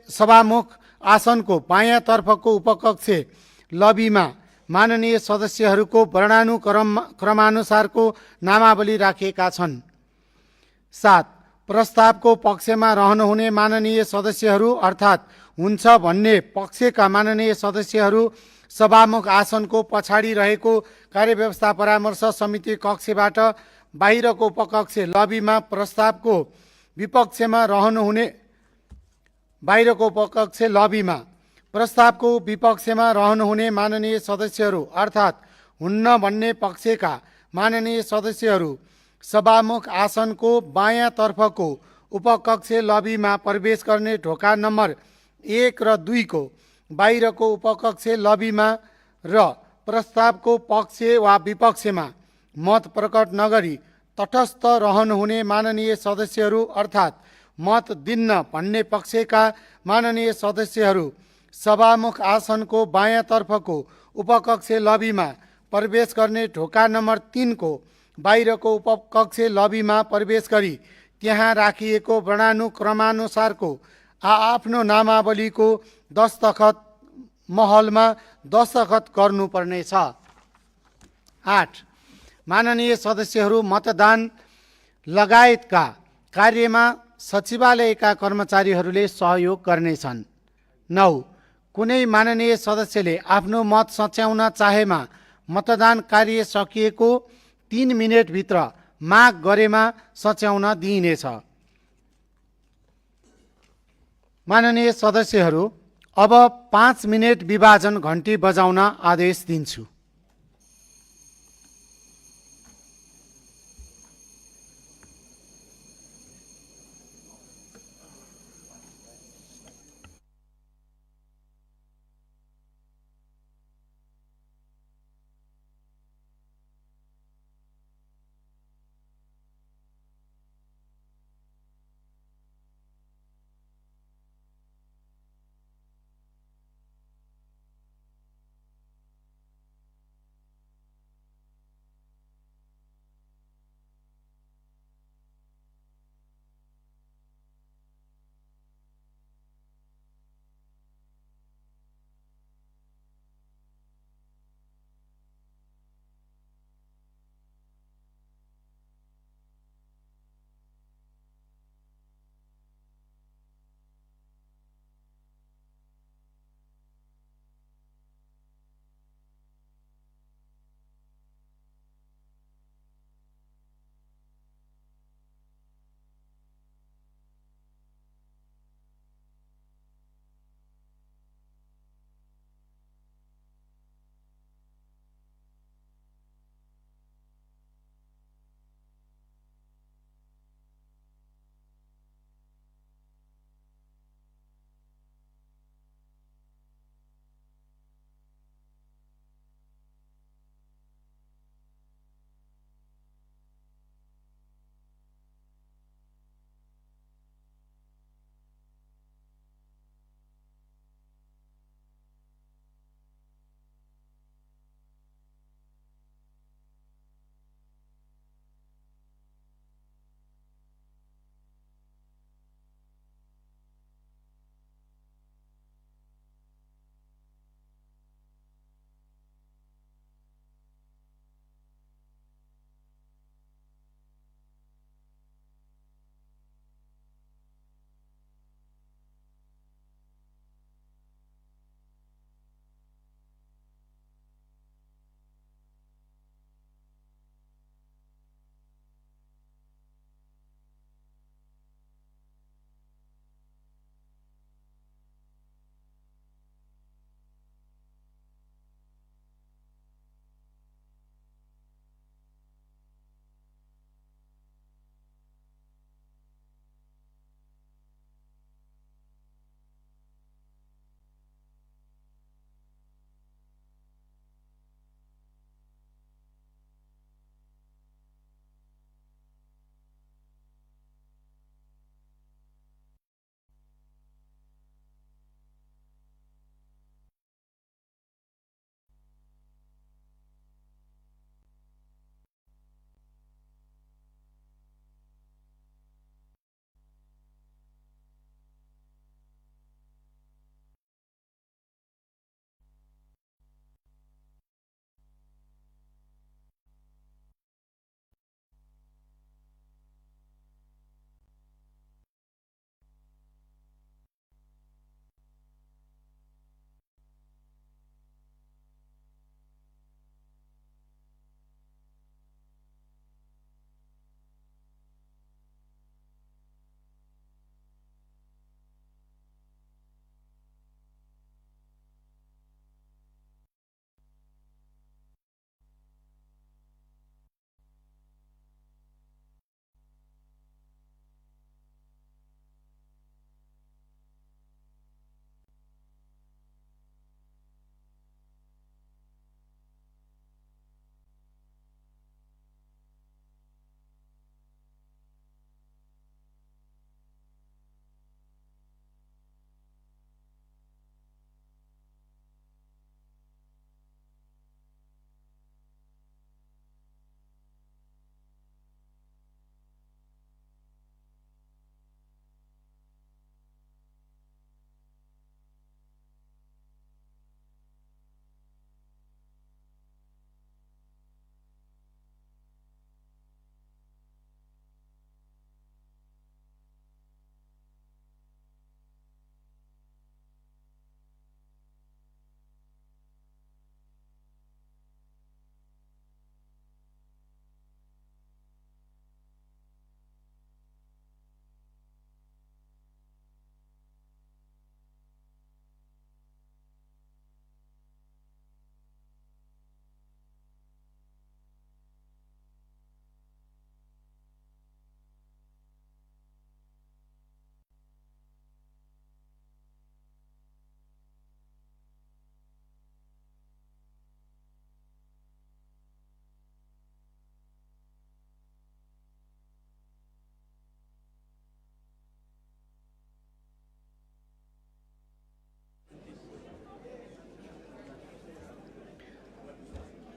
सभामुख आसनको बायाँ तर्फको उपकक्ष लबीमा माननीय सदस्यहरूको क्रमानुसारको नामावली राखिएका छन्। 7. प्रस्तावको पक्षमा रहनुहुने माननीय सदस्यहरू अर्थात् हुन्छ भन्ने पक्षका माननीय सदस्यहरू सभामुख आसनको पछाडि रहेको कार्यव्यवस्था परामर्श समिति कक्षबाट बाहिरको उपकक्ष लबीमा प्रस्तावको विपक्षमा रहनुहुने माननीय सदस्यहरू अर्थात् हुन्न भन्ने पक्षका माननीय सदस्यहरू सभामुख आसनको बायाँ तर्फको उपकक्ष लबीमा प्रवेश गर्ने ढोका नम्बर 1 र 2 को बाहिरको उपकक्ष लबीमा र प्रस्तावको पक्ष वा विपक्षमा मत प्रकट नगरी तटस्थ रहनुहुने माननीय सदस्यहरू अर्थात् मत दिन्न भन्ने पक्षका माननीय सदस्यहरू सभामुख आसनको बायाँ तर्फको उपकक्ष लबीमा प्रवेश गर्ने ढोका नम्बर 3 को बाहिरको उपकक्ष लबीमा प्रवेश गरी त्यहाँ राखिएको क्रमानुसारको आफ्नो नामावलीको दस्तखत महलमा दस्तखत गर्नुपर्नेछ। 8. माननीय सदस्यहरू मतदान लगायतका कार्यमा सचिवालयका कर्मचारीहरूले सहयोग गर्नेछन्। 9. कुनै माननीय सदस्यले आफ्नो मत सच्याउन चाहेमा मतदान कार्य सकिएको 3 मिनेटभित्र माग गरेमा सच्याउन दिइनेछ। माननीय सदस्यहरू, अब 5 मिनेट विभाजन घन्टी बजाउन आदेश दिन्छु।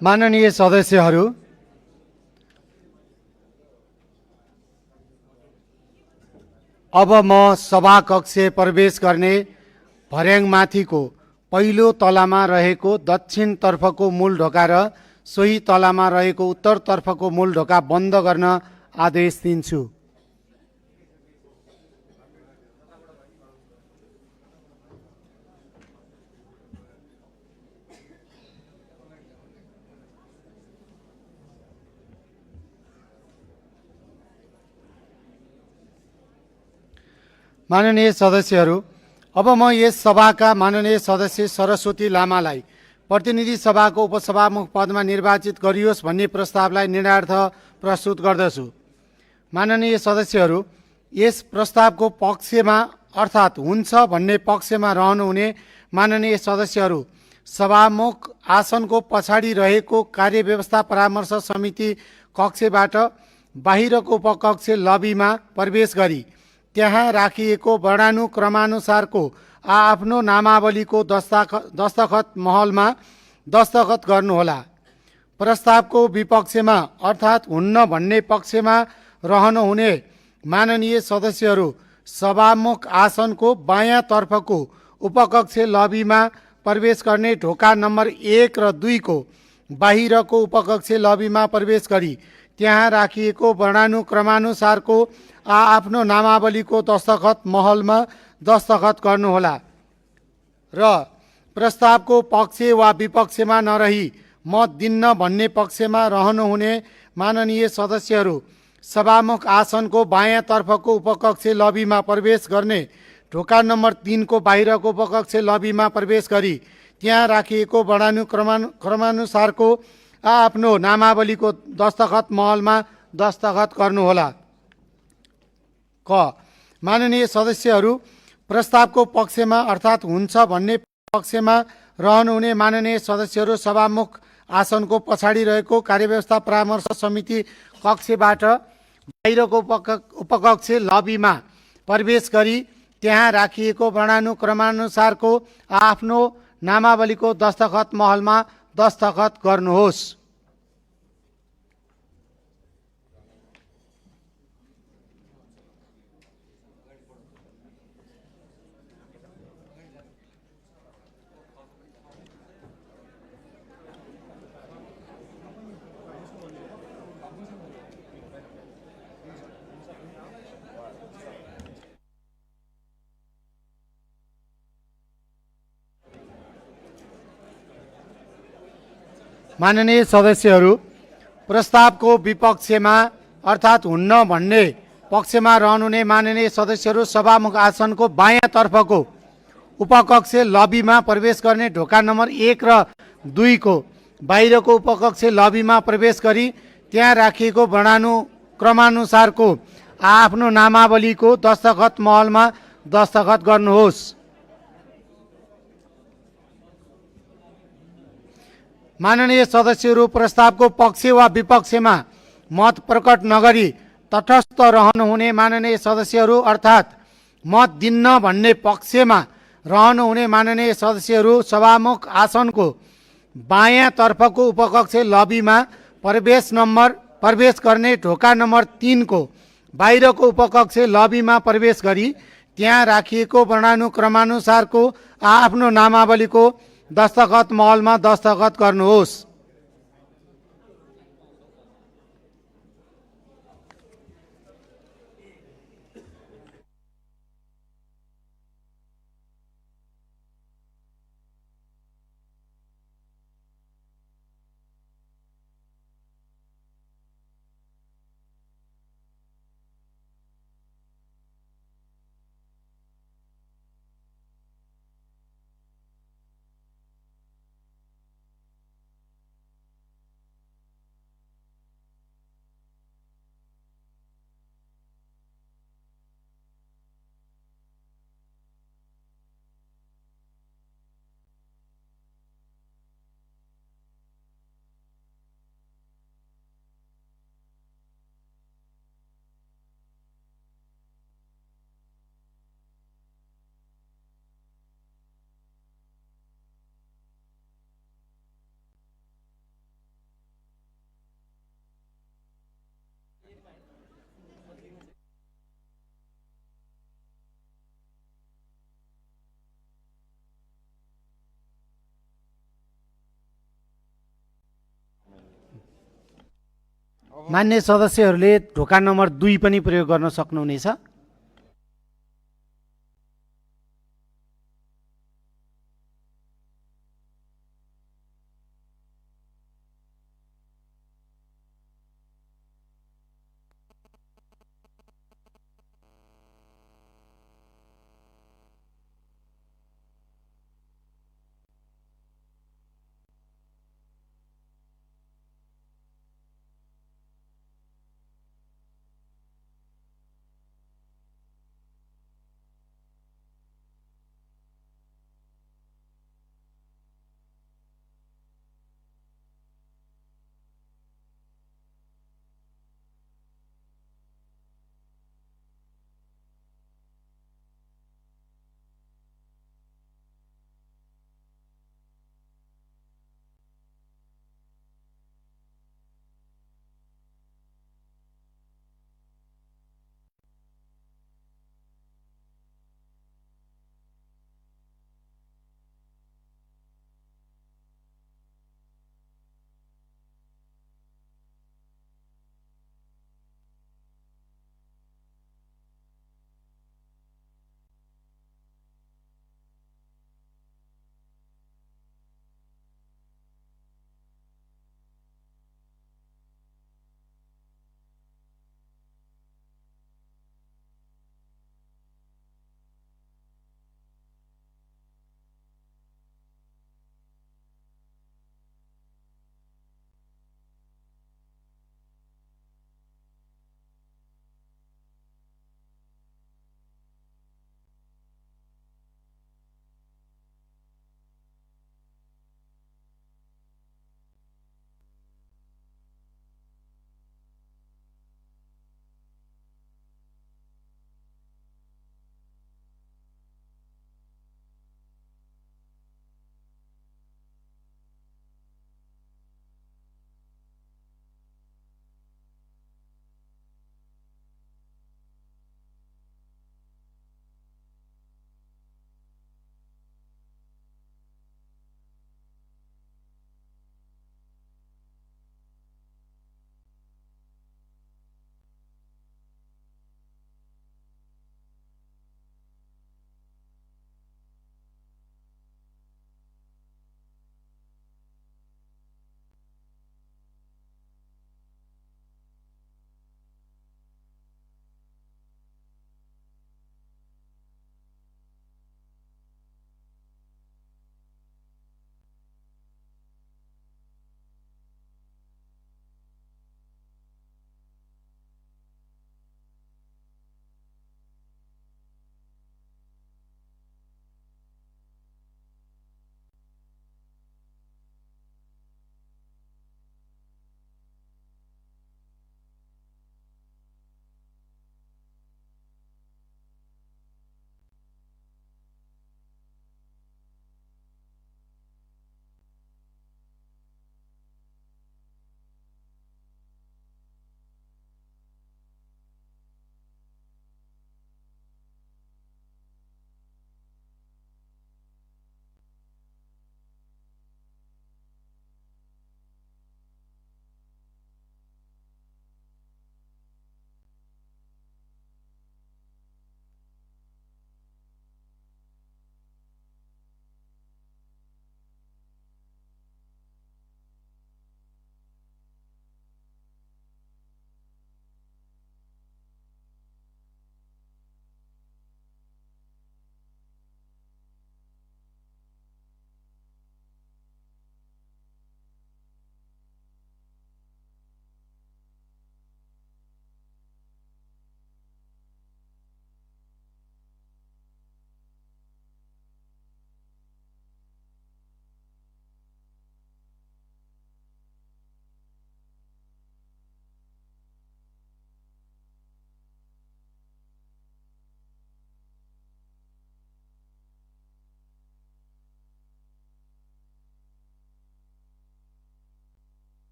माननीय सदस्यहरू, अब म सभाकक्ष प्रवेश गर्ने भर्याङमाथिको पहिलो तलामा रहेको दक्षिणतर्फको मूल ढोका र सोही तलामा रहेको उत्तरतर्फको मूल ढोका बन्द गर्न आदेश दिन्छु। माननीय सदस्यहरू, अब म यस सभाका माननीय सदस्य सरस्वती लामालाई प्रतिनिधि सभाको उपसभामुख पदमा निर्वाचित गरियोस् भन्ने प्रस्तावलाई निर्णयार्थ प्रस्तुत गर्दछु। माननीय सदस्यहरू, यस प्रस्तावको पक्षमा अर्थात् हुन्छ भन्ने पक्षमा रहनुहुने माननीय सदस्यहरू सभामुख आसनको पछाडि रहेको कार्यव्यवस्था परामर्श समिति कक्षबाट बाहिरको उपकक्ष लबीमा प्रवेश गरी त्यहाँ राखिएको वर्णानुक्रमानुसारको आफ्नो नामावलीको दस्तखत महलमा दस्तखत गर्नुहोला। प्रस्तावको विपक्षमा अर्थात् हुन्न भन्ने पक्षमा रहनुहुने माननीय सदस्यहरू सभामुख आसनको बायाँ तर्फको उपकक्ष लबीमा प्रवेश गर्ने ढोका नम्बर 1 र 2 को बाहिरको उपकक्ष लबीमा प्रवेश गरी त्यहाँ राखिएको वर्णानुक्रमानुसारको आफ्नो नामावलीको दस्तखत महलमा दस्तखत गर्नुहोला र प्रस्तावको पक्ष वा विपक्षमा नरही मत दिन्न भन्ने पक्षमा रहनुहुने माननीय सदस्यहरू सभामुख आसनको बायाँ तर्फको उपकक्ष लबीमा प्रवेश गर्ने ढोका नम्बर 3 को बाहिरको उपकक्ष लबीमा प्रवेश गरी त्यहाँ राखिएको वर्णानुक्रमानुसारको आफ्नो नामावलीको दस्तखत महलमा दस्तखत गर्नुहोला। क माननीय सदस्यहरू प्रस्तावको पक्षमा अर्थात् हुन्छ भन्ने पक्षमा रहनुहुने माननीय सदस्यहरू सभामुख आसनको पछाडि रहेको कार्यव्यवस्था परामर्श समिति कक्षबाट बाहिरको उपकक्ष लबीमा प्रवेश गरी त्यहाँ राखिएको वर्णानुक्रमानुसारको आफ्नो नामावलीको दस्तखत महलमा दस्तखत गर्नुहोस्। माननीय सदस्यहरू, प्रस्तावको विपक्षमा अर्थात् हुन्न भन्ने पक्षमा रहनुहुने माननीय सदस्यहरू सभामुख आसनको बायाँ तर्फको उपकक्ष लबीमा प्रवेश गर्ने ढोका नम्बर 1 र 2 को बाहिरको उपकक्ष लबीमा प्रवेश गरी त्यहाँ राखिएको वर्णानुक्रमानुसारको आफ्नो नामावलीको दस्तखत महलमा दस्तखत गर्नुहोस्। माननीय सदस्यहरू प्रस्तावको पक्ष वा विपक्षमा मत प्रकट नगरी तटस्थ रहनुहुने माननीय सदस्यहरू अर्थात् मत दिन्न भन्ने पक्षमा रहनुहुने माननीय सदस्यहरू सभामुख आसनको बायाँ तर्फको उपकक्ष लबीमा प्रवेश गर्ने ढोका नम्बर 3 को बाहिरको उपकक्ष लबीमा प्रवेश गरी त्यहाँ राखिएको वर्णानुक्रमानुसारको आफ्नो नामावलीको दस्तखत महलमा दस्तखत गर्नुहोस्। मान्य सदस्यहरूले ढोका नम्बर 2 पनि प्रयोग गर्न सक्नुहुनेछ।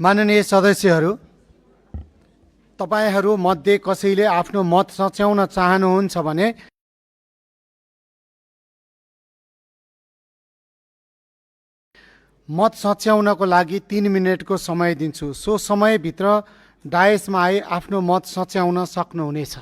माननीय सदस्यहरू, तपाईहरू मध्ये कसैले आफ्नो मत सच्याउन चाहनुहुन्छ भने मत सच्याउनको लागि 3 मिनेटको समय दिन्छु। सो समयभित्र डायसमा आई आफ्नो मत सच्याउन सक्नुहुनेछ।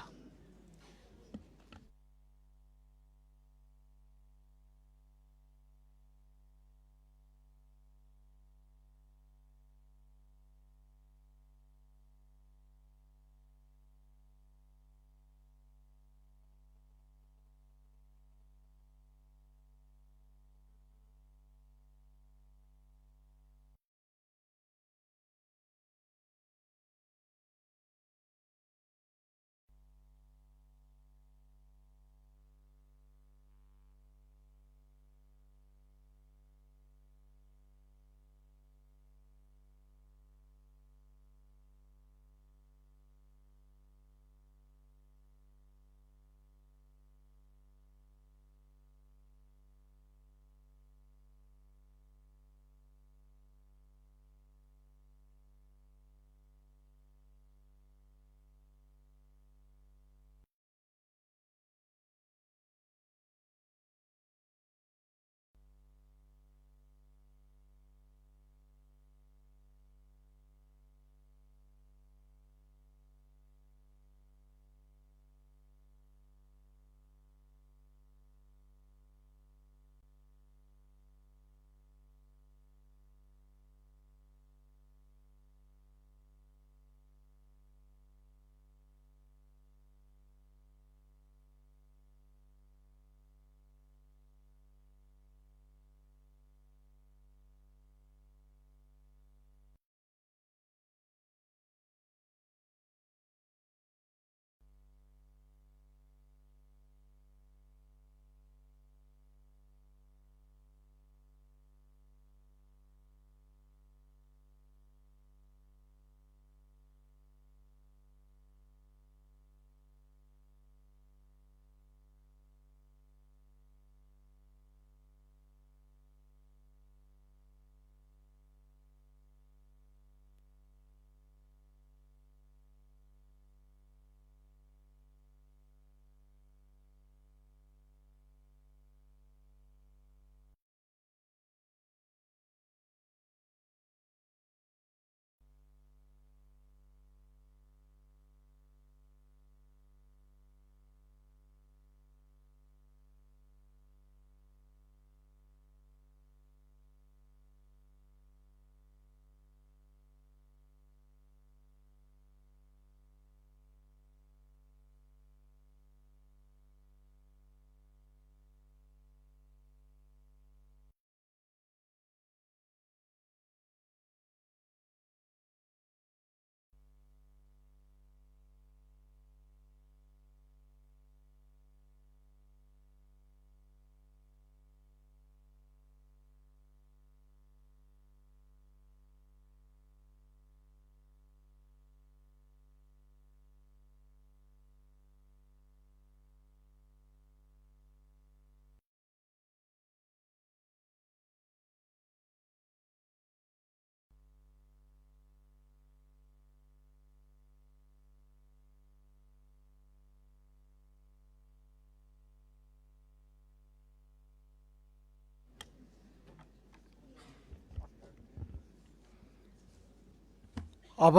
अब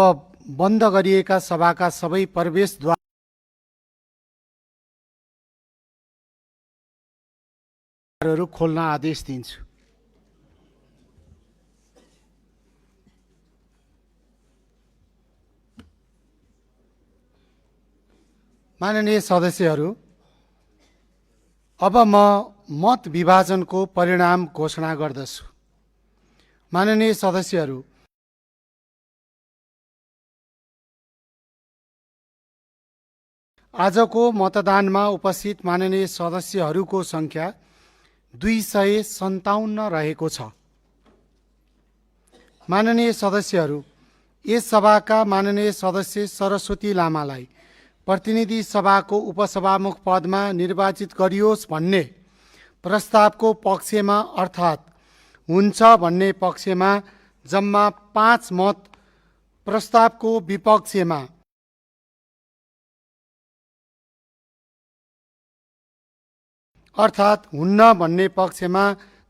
बन्द गरिएका सभाका सबै प्रवेशद्वारहरू खोल्न आदेश दिन्छु। माननीय सदस्यहरू, अब म मत विभाजनको परिणाम घोषणा गर्दछु। माननीय सदस्यहरू, आजको मतदानमा उपस्थित माननीय सदस्यहरूको संख्या 257 रहेको छ। माननीय सदस्यहरू, यस सभाका माननीय सदस्य सरस्वती लामालाई प्रतिनिधि सभाको उपसभामुख पदमा निर्वाचित गरियोस् भन्ने प्रस्तावको पक्षमा अर्थात् हुन्छ भन्ने पक्षमा जम्मा 5 मत प्रस्तावको विपक्षमा अर्थात् हुन्न भन्ने पक्षमा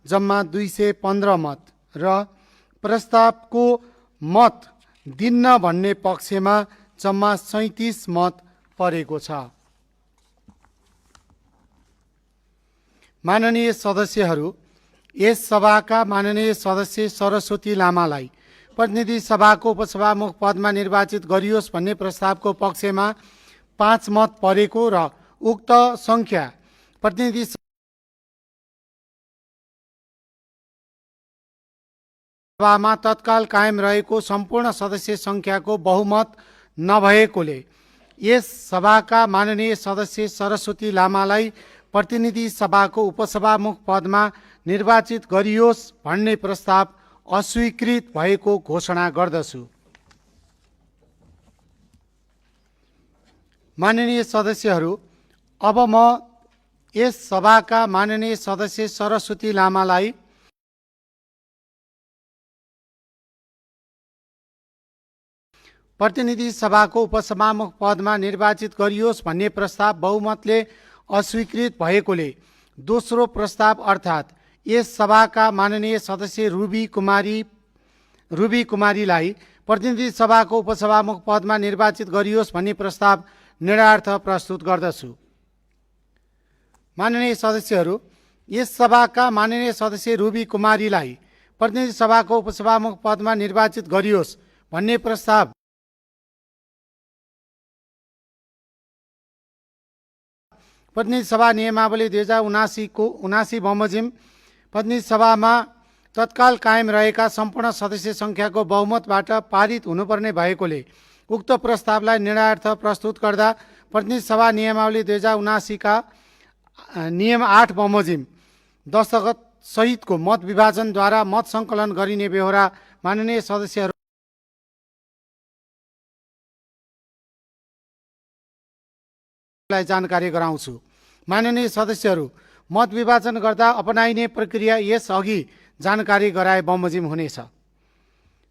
जम्मा 215 मत र प्रस्तावको मत दिन्न भन्ने पक्षमा जम्मा 37 मत परेको छ। माननीय सदस्यहरू, यस सभाका माननीय सदस्य सरस्वती लामालाई प्रतिनिधि सभाको उपसभामुख पदमा निर्वाचित गरियोस् भन्ने प्रस्तावको पक्षमा 5 मत परेको र उक्त संख्या प्रतिनिधि सभामा तत्काल कायम रहेको सम्पूर्ण सदस्य संख्याको बहुमत नभएकोले यस सभाका माननीय सदस्य सरस्वती लामालाई प्रतिनिधि सभाको उपसभामुख पदमा निर्वाचित गरियोस् भन्ने प्रस्ताव अस्वीकृत भएको घोषणा गर्दछु। माननीय सदस्यहरू, अब म यस सभाका माननीय सदस्य सरस्वती लामालाई प्रतिनिधि सभाको उपसभामुख पदमा निर्वाचित गरियोस् भन्ने प्रस्ताव बहुमतले अस्वीकृत भएकोले दोस्रो प्रस्ताव अर्थात् यस सभाका माननीय सदस्य रुबी कुमारीलाई प्रतिनिधि सभाको उपसभामुख पदमा निर्वाचित गरियोस् भन्ने प्रस्ताव निर्णयार्थ प्रस्तुत गर्दछु। माननीय सदस्यहरू, यस सभाका माननीय सदस्य रुबी कुमारीलाई प्रतिनिधि सभाको उपसभामुख पदमा निर्वाचित गरियोस् भन्ने प्रस्ताव प्रतिनिधि सभा नियमावली 2079 को 79 बमोजिम प्रतिनिधि सभामा तत्काल कायम रहेका सम्पूर्ण सदस्य संख्याको बहुमतबाट पारित हुनुपर्ने भएकोले उक्त प्रस्तावलाई निर्णयार्थ प्रस्तुत गर्दा प्रतिनिधि सभा नियमावली 2079 का नियम 8 बमोजिम दस्तखत सहितको मत विभाजनद्वारा मत सङ्कलन गरिने बेहोरा माननीय सदस्यहरू जानकारी गराउँछु। माननीय सदस्यहरू, मत विभाजन गर्दा अपनाइने प्रक्रिया यस अघि जानकारी गराए बमोजिम हुनेछ।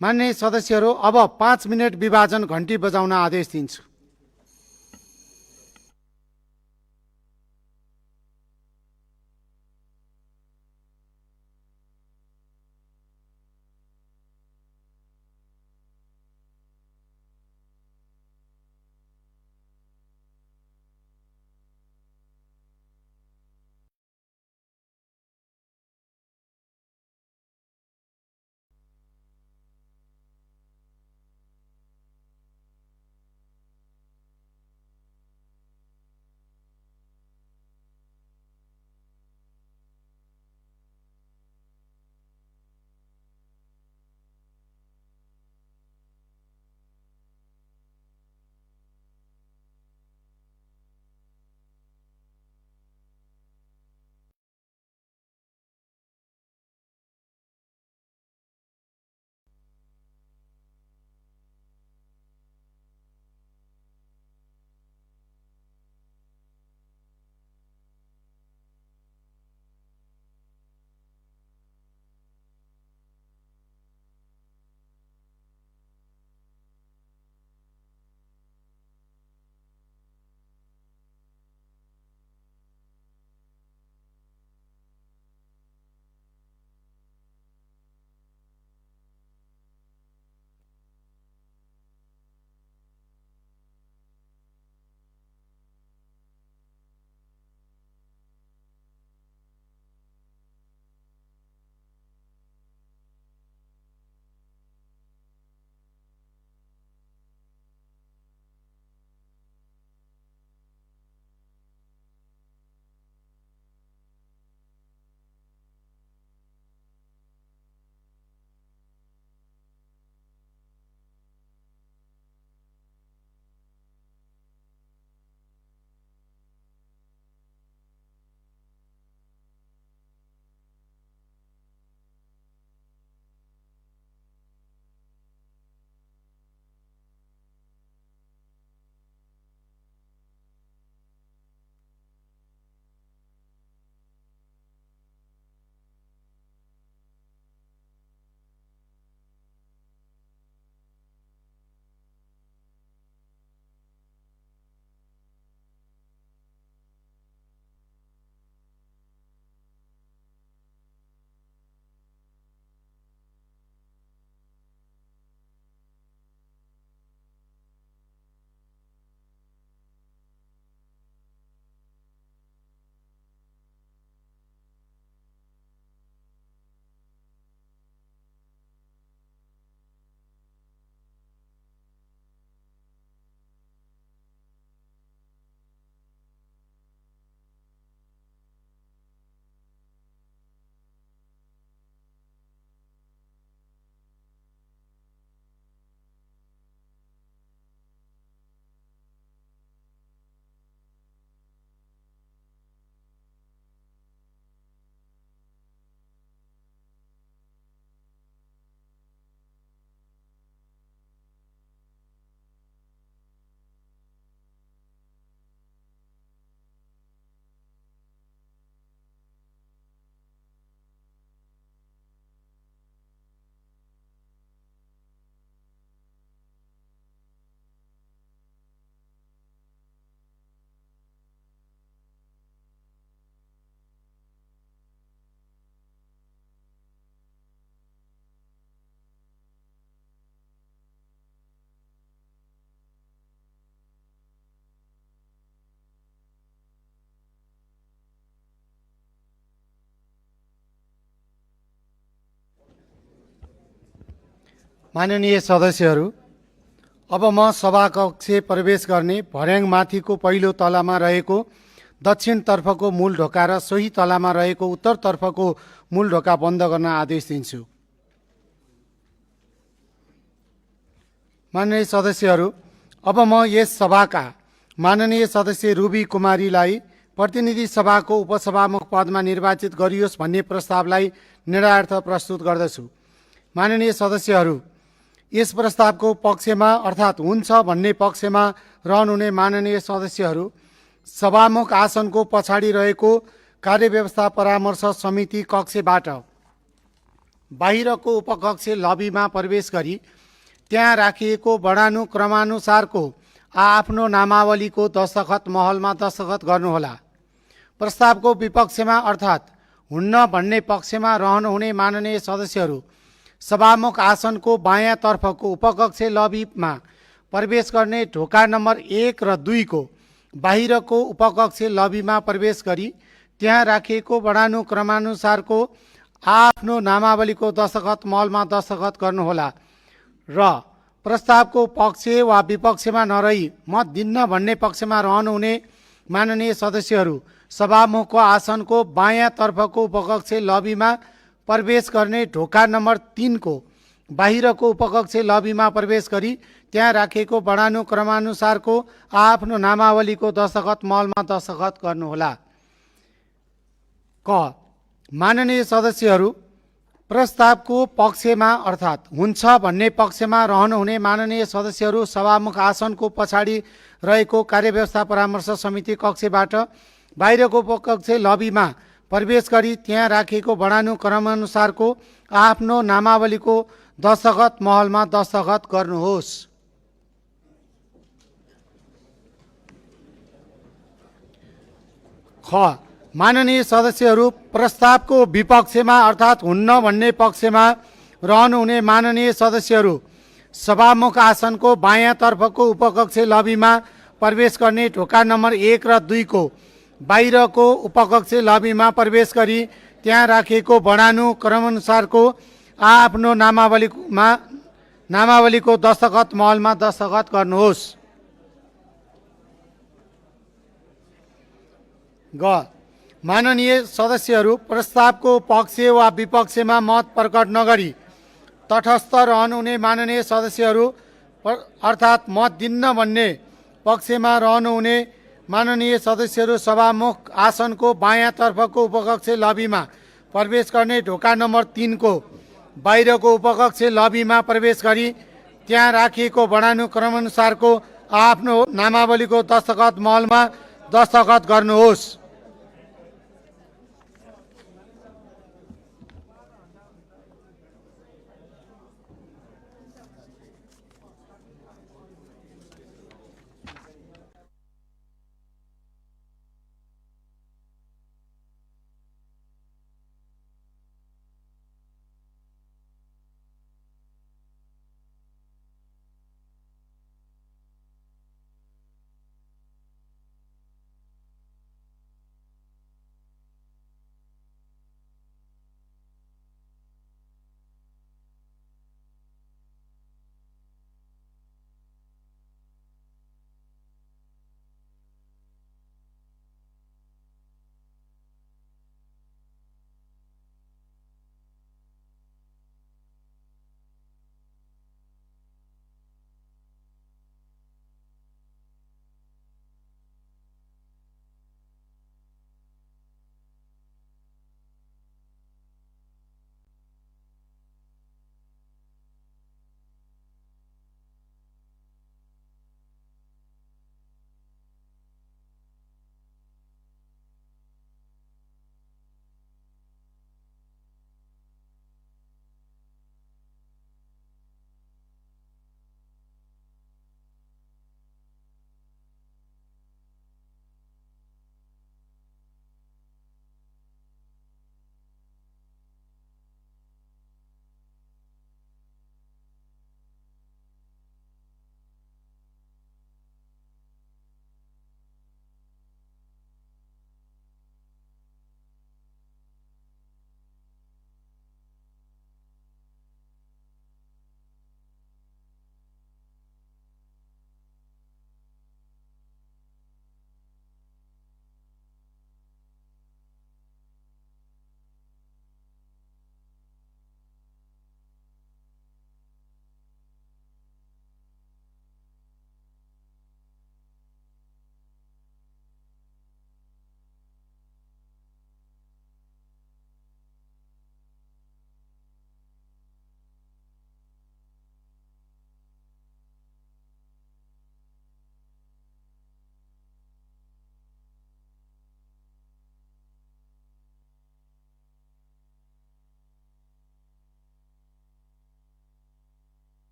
माननीय सदस्यहरू, अब 5 मिनट विभाजन घण्टी बजाउन आदेश दिन्छु। माननीय सदस्यहरू, अब म सभाकक्ष प्रवेश गर्ने भर्याङ माथिको पहिलो तलामा रहेको दक्षिणतर्फको मूल ढोका र सोही तलामा रहेको उत्तरतर्फको मूल ढोका बन्द गर्न आदेश दिन्छु। माननीय सदस्यहरू, अब म यस सभाका माननीय सदस्य रुबी कुमारीलाई प्रतिनिधि सभाको उपसभामुख पदमा निर्वाचित गरियोस् भन्ने प्रस्तावलाई निर्णयार्थ प्रस्तुत गर्दछु। माननीय सदस्यहरू, यस प्रस्तावको पक्षमा अर्थात् हुन्छ भन्ने पक्षमा रहनुहुने माननीय सदस्यहरू सभामुख आसनको पछाडि रहेको कार्यव्यवस्था परामर्श समिति कक्षबाट बाहिरको उपकक्ष लबीमा प्रवेश गरी त्यहाँ राखिएको वर्णानुक्रमानुसारको आफ्नो नामावलीको दस्तखत महलमा दस्तखत गर्नुहोला। प्रस्तावको विपक्षमा अर्थात् हुन्न भन्ने पक्षमा रहनुहुने माननीय सदस्यहरू सभामुख आसनको बायाँतर्फको उपकक्ष लबीमा प्रवेश गर्ने ढोका नम्बर 1 र 2 को बाहिरको उपकक्ष लबीमा प्रवेश गरी त्यहाँ राखिएको वर्णानुक्रमानुसारको आफ्नो नामावलीको दस्तखत महलमा दस्तखत गर्नुहोला र प्रस्तावको पक्ष वा विपक्षमा नरही मत दिन्न भन्ने पक्षमा रहनुहुने माननीय सदस्यहरू सभामुखको आसनको बायाँतर्फको उपकक्ष लबीमा प्रवेश गर्ने ढोका नम्बर 3 को बाहिरको उपकक्ष लबीमा प्रवेश गरी त्यहाँ राखिएको वर्णानुक्रमानुसारको आफ्नो नामावलीको दस्तखत महलमा दस्तखत गर्नुहोला। क माननीय सदस्यहरू प्रस्तावको पक्षमा अर्थात् हुन्छ भन्ने पक्षमा रहनुहुने माननीय सदस्यहरू सभामुख आसनको पछाडि रहेको कार्यव्यवस्था परामर्श समिति कक्षबाट बाहिरको उपकक्ष लबीमा प्रवेश गरी त्यहाँ राखिएको वर्णानुक्रमानुसारको आफ्नो नामावलीको दस्तखत महलमा दस्तखत गर्नुहोस्। ख माननीय सदस्यहरू प्रस्तावको विपक्षमा अर्थात् हुन्न भन्ने पक्षमा रहनुहुने माननीय सदस्यहरू सभामुख आसनको बायाँतर्फको उपकक्ष लबीमा प्रवेश गर्ने ढोका नम्बर 1 र 2 को बाहिरको उपकक्ष लबीमा प्रवेश गरी त्यहाँ राखिएको वर्णानुक्रमानुसारको आफ्नो नामावलीको दस्तखत महलमा दस्तखत गर्नुहोस्। ग माननीय सदस्यहरू प्रस्तावको पक्ष वा विपक्षमा मत प्रकट नगरी तटस्थ रहनुहुने माननीय सदस्यहरू अर्थात् मत दिन्न भन्ने पक्षमा रहनुहुने माननीय सदस्यहरू सभामुख आसनको बायाँतर्फको उपकक्ष लबीमा प्रवेश गर्ने ढोका नम्बर 3 को बाहिरको उपकक्ष लबीमा प्रवेश गरी त्यहाँ राखिएको वर्णानुक्रमानुसारको आफ्नो नामावलीको दस्तखत महलमा दस्तखत गर्नुहोस्।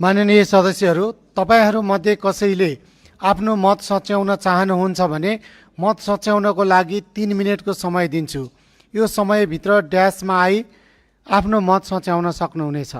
माननीय सदस्यहरू, तपाईहरूमध्ये कसैले आफ्नो मत सच्याउन चाहनुहुन्छ भने मत सच्याउनको लागि 3 मिनेटको समय दिन्छु। यो समयभित्र ड्यासमा आई आफ्नो मत सच्याउन सक्नुहुनेछ।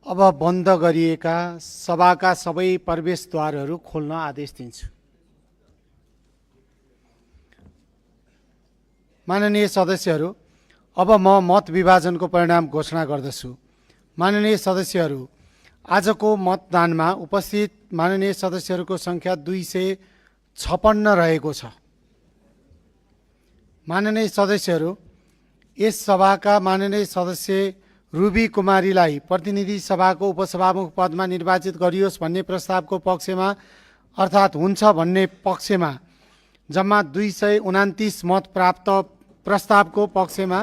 अब बन्द गरिएका सभाका सबै प्रवेशद्वारहरू खोल्न आदेश दिन्छु। माननीय सदस्यहरू, अब म मत विभाजनको परिणाम घोषणा गर्दछु। माननीय सदस्यहरू, आजको मतदानमा उपस्थित माननीय सदस्यहरूको सङ्ख्या 256 रहेको छ। माननीय सदस्यहरू, यस सभाका माननीय सदस्य रुबी कुमारीलाई प्रतिनिधि सभाको उपसभामुख पदमा निर्वाचित गरियोस् भन्ने प्रस्तावको पक्षमा अर्थात् हुन्छ भन्ने पक्षमा जम्मा 229 मत प्राप्त, प्रस्तावको पक्षमा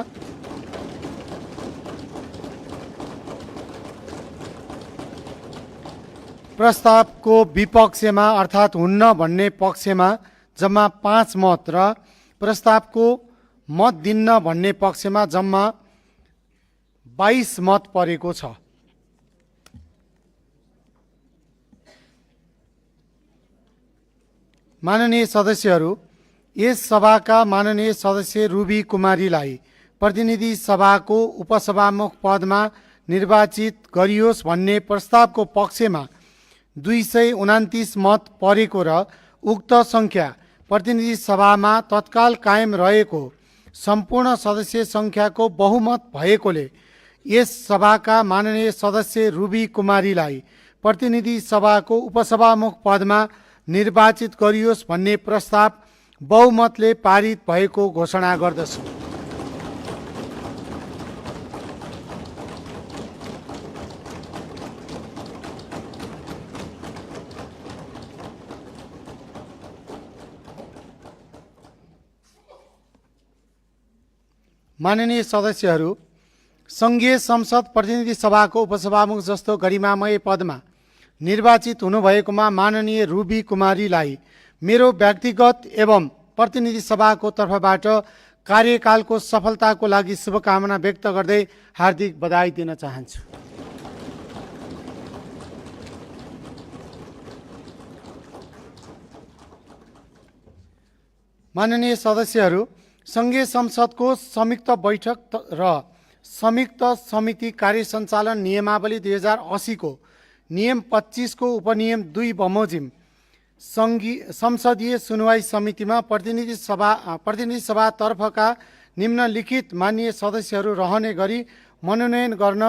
प्रस्तावको विपक्षमा अर्थात् हुन्न भन्ने पक्षमा जम्मा 5 मत र प्रस्तावको मत दिन्न भन्ने पक्षमा जम्मा 22 मत परेको छ। माननीय सदस्यहरू, यस सभाका माननीय सदस्य रुबी कुमारीलाई प्रतिनिधि सभाको उपसभामुख पदमा निर्वाचित गरियोस् भन्ने प्रस्तावको पक्षमा 229 मत परेको र उक्त सङ्ख्या प्रतिनिधि सभामा तत्काल कायम रहेको सम्पूर्ण सदस्य सङ्ख्याको बहुमत भएकोले यस सभाका माननीय सदस्य रुबी कुमारीलाई प्रतिनिधि सभाको उपसभामुख पदमा निर्वाचित गरियोस् भन्ने प्रस्ताव बहुमतले पारित भएको घोषणा गर्दछु। माननीय सदस्यहरू, सङ्घीय संसद प्रतिनिधि सभाको उपसभामुख जस्तो गरिमामय पदमा निर्वाचित हुनुभएकोमा माननीय रुबी कुमारीलाई मेरो व्यक्तिगत एवं प्रतिनिधि सभाको तर्फबाट कार्यकालको सफलताको लागि शुभकामना व्यक्त गर्दै हार्दिक बधाई दिन चाहन्छु। माननीय सदस्यहरू, सङ्घीय संसदको संयुक्त बैठक र संयुक्त समिति कार्य सञ्चालन नियमावली 2080 को नियम 25 को उपनियम 2 बमोजिम संसदीय सुनवाई समितिमा प्रतिनिधि सभातर्फका निम्नलिखित माननीय सदस्यहरू रहने गरी मनोनयन गर्न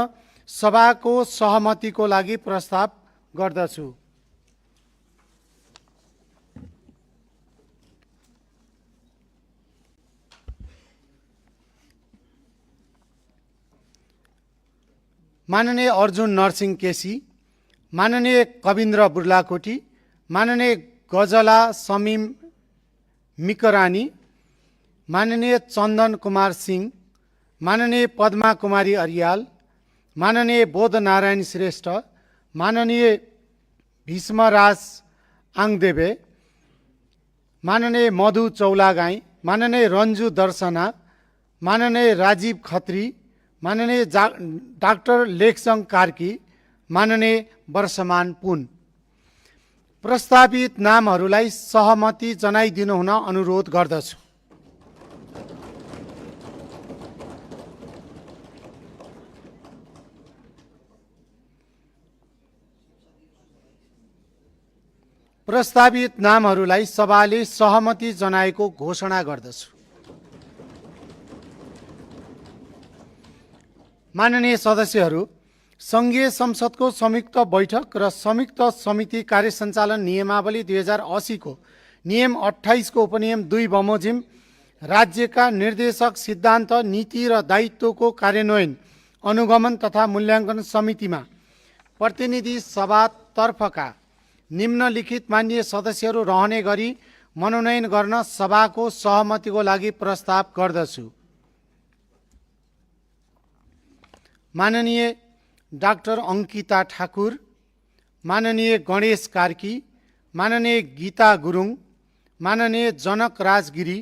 सभाको सहमतिको लागि प्रस्ताव गर्दछु। माननीय अर्जुन नरसिंह केसी, माननीय कविन्द्र बुर्लाकोटी, माननीय गजला समीम मिकरानी, माननीय चन्दन कुमार सिंह, माननीय पद्मा कुमारी अरियाल, माननीय बोध नारायण श्रेष्ठ, माननीय भीष्मराज आङदेवे, माननीय मधु चौलागाई, माननीय रन्जु दर्शना, माननीय राजीव खत्री, माननीय डाक्टर लेखसङ कार्की, माननीय वर्षमान पुन। प्रस्तावित नामहरूलाई सहमति जनाइदिनु हुन अनुरोध गर्दछु। प्रस्तावित नामहरूलाई सभाले सहमति जनाएको घोषणा गर्दछु। माननीय सदस्यहरू, सङ्घीय संसदको संयुक्त बैठक र संयुक्त समिति कार्य सञ्चालन नियमावली 2080 को नियम 28 को उपनियम 2 बमोजिम राज्यका निर्देशक सिद्धान्त, नीति र दायित्वको कार्यान्वयन, अनुगमन तथा मूल्याङ्कन समितिमा प्रतिनिधि सभातर्फका निम्नलिखित माननीय सदस्यहरू रहने गरी मनोनयन गर्न सभाको सहमतिको लागि प्रस्ताव गर्दछु। माननीय डाक्टर अङ्किता ठाकुर, माननीय गणेश कार्की, माननीय गीता गुरुङ, माननीय जनक राज गिरी,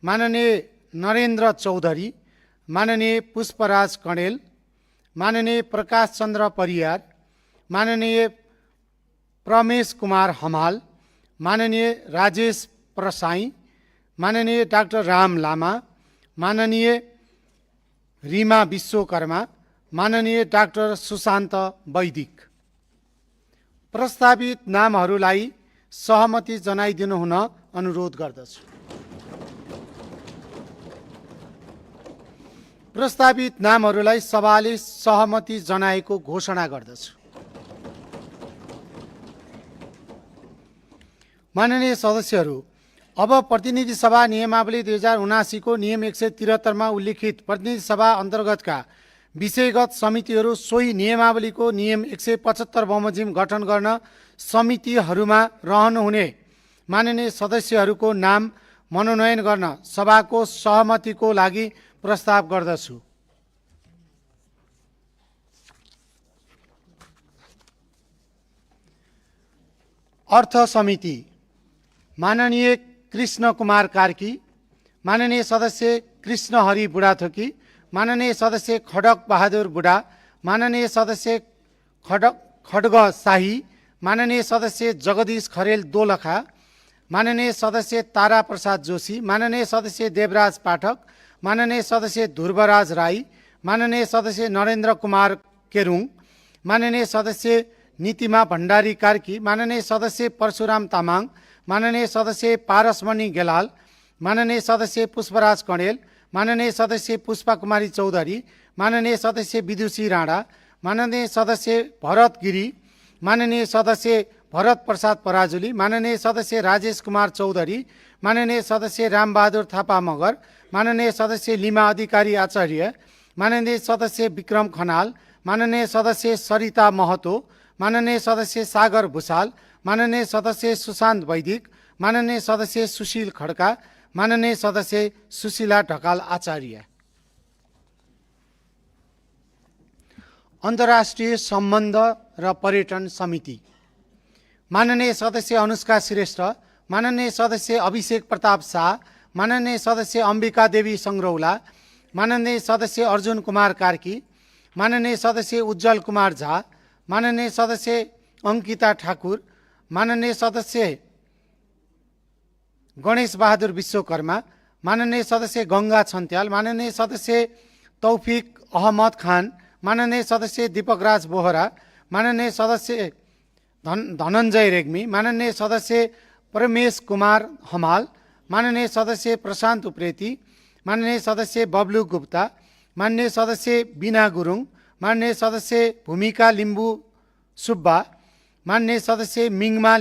माननीय नरेन्द्र चौधरी, माननीय पुष्पराज कणेल, माननीय प्रकाश चन्द्र परियार, माननीय प्रमेश कुमार हमाल, माननीय राजेश प्रसाई, माननीय डाक्टर राम लामा, माननीय रीमा विश्वकर्मा, माननीय डाक्टर सुशान्त वैदिक। प्रस्तावित नामहरूलाई सहमति जनाइदिनु हुन अनुरोध गर्दछु। प्रस्तावित नामहरूलाई सभाले सहमति जनाएको घोषणा गर्दछु। माननीय सदस्यहरू, अब प्रतिनिधि सभा नियमावली 2079 को नियम 173 मा उल्लिखित प्रतिनिधि सभा अन्तर्गतका विषयगत समितिहरू सोही नियमावलीको नियम 175 बमोजिम गठन गर्न समितिहरूमा रहनुहुने माननीय सदस्यहरूको नाम मनोनयन गर्न सभाको सहमतिको लागि प्रस्ताव गर्दछु। अर्थ समिति माननीय कृष्ण कुमार कार्की, माननीय सदस्य कृष्ण हरि बुढाथोकी, माननीय सदस्य खडक बहादुर बुढा, माननीय सदस्य खड्ग शाही, माननीय सदस्य जगदीश खरेल दोलखा, माननीय सदस्य तारा प्रसाद जोशी, माननीय सदस्य देवराज पाठक, माननीय सदस्य ध्रुवराज राई, माननीय सदस्य नरेन्द्र कुमार केरुङ, माननीय सदस्य नीतिमा भण्डारी कार्की, माननीय सदस्य परशुराम तामाङ, माननीय सदस्य पारसमणि गेलाल, माननीय सदस्य पुष्पराज कणेल, माननीय सदस्य पुष्पा कुमारी चौधरी, माननीय सदस्य विदुषी राणा, माननीय सदस्य भरत गिरी, माननीय सदस्य भरत प्रसाद पराजुली, माननीय सदस्य राजेश कुमार चौधरी, माननीय सदस्य रामबहादुर थापा मगर, माननीय सदस्य लिमा अधिकारी आचार्य, माननीय सदस्य विक्रम खनाल, माननीय सदस्य सरिता महतो, माननीय सदस्य सागर भूषाल, माननीय सदस्य सुशान्त वैदिक, माननीय सदस्य सुशील खड्का, माननीय सदस्य सुशीला ढकाल आचार्य। अन्तर्राष्ट्रिय सम्बन्ध र पर्यटन समिति, माननीय सदस्य अनुष्का श्रेष्ठ, माननीय सदस्य अभिषेक प्रताप शाह, माननीय सदस्य अम्बिका देवी सङ्ग्रौला, माननीय सदस्य अर्जुन कुमार कार्की, माननीय सदस्य उज्जवल कुमार झा, माननीय सदस्य अङ्किता ठाकुर, माननीय सदस्य गणेश बहादुर विश्वकर्मा, माननीय सदस्य गङ्गा छन्त्याल, माननीय सदस्य तौफिक अहमद खान, माननीय सदस्य दीपक राज बोहरा, माननीय सदस्य धनञ्जय रेग्मी, माननीय सदस्य परमेश कुमार हमाल, माननीय सदस्य प्रशान्त उप्रेती, माननीय सदस्य बब्लु गुप्ता, माननीय सदस्य बिना गुरुङ, माननीय सदस्य भूमिका लिम्बू सुब्बा, माननीय सदस्य मिङमा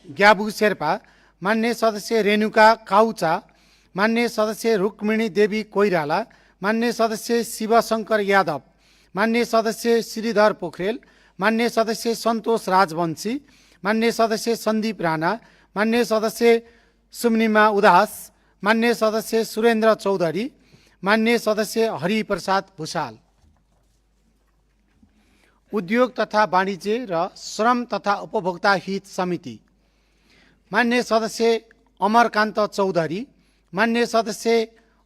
ग्याबु शेर्पा, माननीय सदस्य रेणुका काउचा, माननीय सदस्य रुक्मिणी देवी कोइराला, माननीय सदस्य शिवशङ्कर यादव, माननीय सदस्य श्रीधर पोखरेल, माननीय सदस्य सन्तोष राजवंशी, माननीय सदस्य सन्दीप राणा, माननीय सदस्य सुम्निमा उदास, माननीय सदस्य सुरेन्द्र चौधरी, माननीय सदस्य हरिप्रसाद भूषाल। उद्योग तथा वाणिज्य र श्रम तथा उपभोक्ता हित समिति, माननीय सदस्य अमरकान्त चौधरी, माननीय सदस्य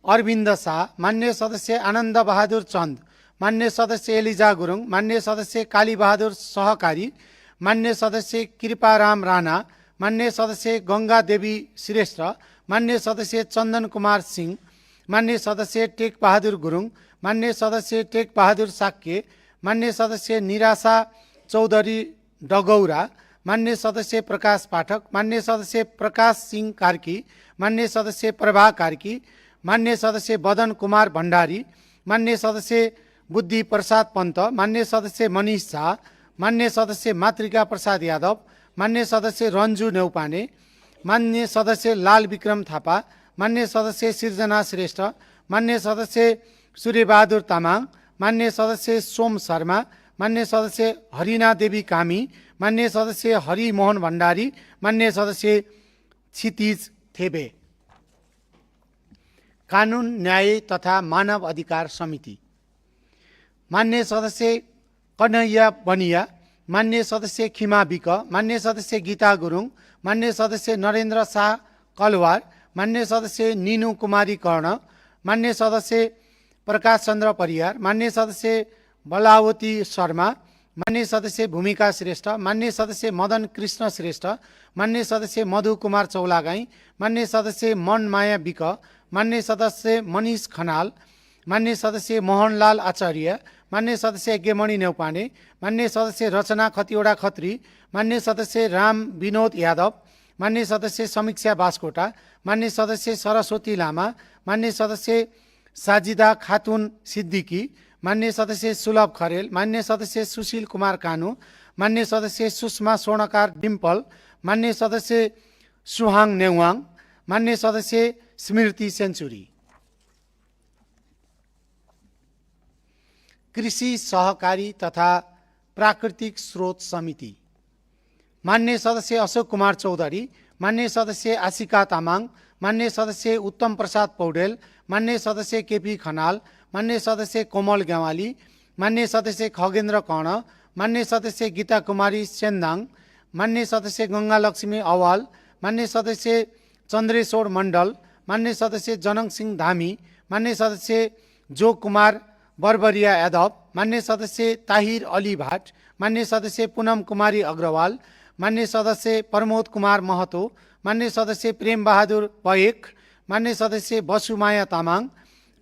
अरविन्द शाह, माननीय सदस्य आनन्द बहादुर चन्द, माननीय सदस्य एलिजा गुरुङ, माननीय सदस्य कालीबहादुर सहकारी, माननीय सदस्य कृपाराम राणा, माननीय सदस्य गङ्गा देवी श्रेष्ठ, माननीय सदस्य चन्दन कुमार सिंह, माननीय सदस्य टेक बहादुर गुरुङ, माननीय सदस्य टेक बहादुर साक्य, माननीय सदस्य निराशा चौधरी डगौरा, माननीय सदस्य प्रकाश पाठक, माननीय सदस्य प्रकाश सिंह कार्की, माननीय सदस्य प्रभा कार्की, माननीय सदस्य बदन कुमार भण्डारी, माननीय सदस्य बुद्धि प्रसाद पन्त, माननीय सदस्य मनिष झा, माननीय सदस्य मातृका प्रसाद यादव, माननीय सदस्य रन्जु नेउपाने, माननीय सदस्य लाल विक्रम थापा, माननीय सदस्य सृजना श्रेष्ठ, माननीय सदस्य सूर्यबहादुर तामाङ, माननीय सदस्य सोम शर्मा, माननीय सदस्य हरिना देवी कामी, माननीय सदस्य हरिमोहन भण्डारी, माननीय सदस्य क्षितिज थेबे। कानुन न्याय तथा मानव अधिकार समिति, माननीय सदस्य कन्हैया बनिया, माननीय सदस्य खिमा विक, माननीय सदस्य गीता गुरुङ, माननीय सदस्य नरेन्द्र शाह कलवार, माननीय सदस्य निनु कुमारी कर्ण, माननीय सदस्य प्रकाश चन्द्र परियार, माननीय सदस्य बलावती शर्मा, माननीय सदस्य भूमिका श्रेष्ठ, माननीय सदस्य मदन कृष्ण श्रेष्ठ, माननीय सदस्य मधु कुमार चौलागाई, माननीय सदस्य मनमाया विक, माननीय सदस्य मनिष खनाल, माननीय सदस्य मोहनलाल आचार्य, माननीय सदस्य यज्ञमणि नेउपाने, माननीय सदस्य रचना खतिवडा खत्री, माननीय सदस्य राम विनोद यादव, माननीय सदस्य समीक्षा बास्कोटा, माननीय सदस्य सरस्वती लामा, माननीय सदस्य साजिदा खातुन सिद्दिकी, माननीय सदस्य सुलभ खरेल, माननीय सदस्य सुशील कुमार कानु, माननीय सदस्य सुषमा स्वर्णकार डिम्पल, माननीय सदस्य सुहाङ नेवाङ, माननीय सदस्य स्मृति सेन्चुरी। कृषि सहकारी तथा प्राकृतिक स्रोत समिति, माननीय सदस्य अशोक कुमार चौधरी, माननीय सदस्य आशिका तामाङ, माननीय सदस्य उत्तम प्रसाद पौडेल, माननीय सदस्य केपी खनाल, माननीय सदस्य कोमल ग्यावाली, माननीय सदस्य खगेन्द्र कर्ण, माननीय सदस्य गीता कुमारी सेन्दाङ, माननीय सदस्य गङ्गा लक्ष्मी अवाल, माननीय सदस्य चन्द्रेश्वर मण्डल, माननीय सदस्य जनक सिंह धामी, माननीय सदस्य जो कुमार बरबरिया यादव, माननीय सदस्य ताहिर अली भाट, माननीय सदस्य पूनम कुमारी अग्रवाल, मान्य सदस्य प्रमोद कुमार महतो, मान्य सदस्य प्रेम बहादुर पयेक, मान्य सदस्य बसुमाया तामाङ,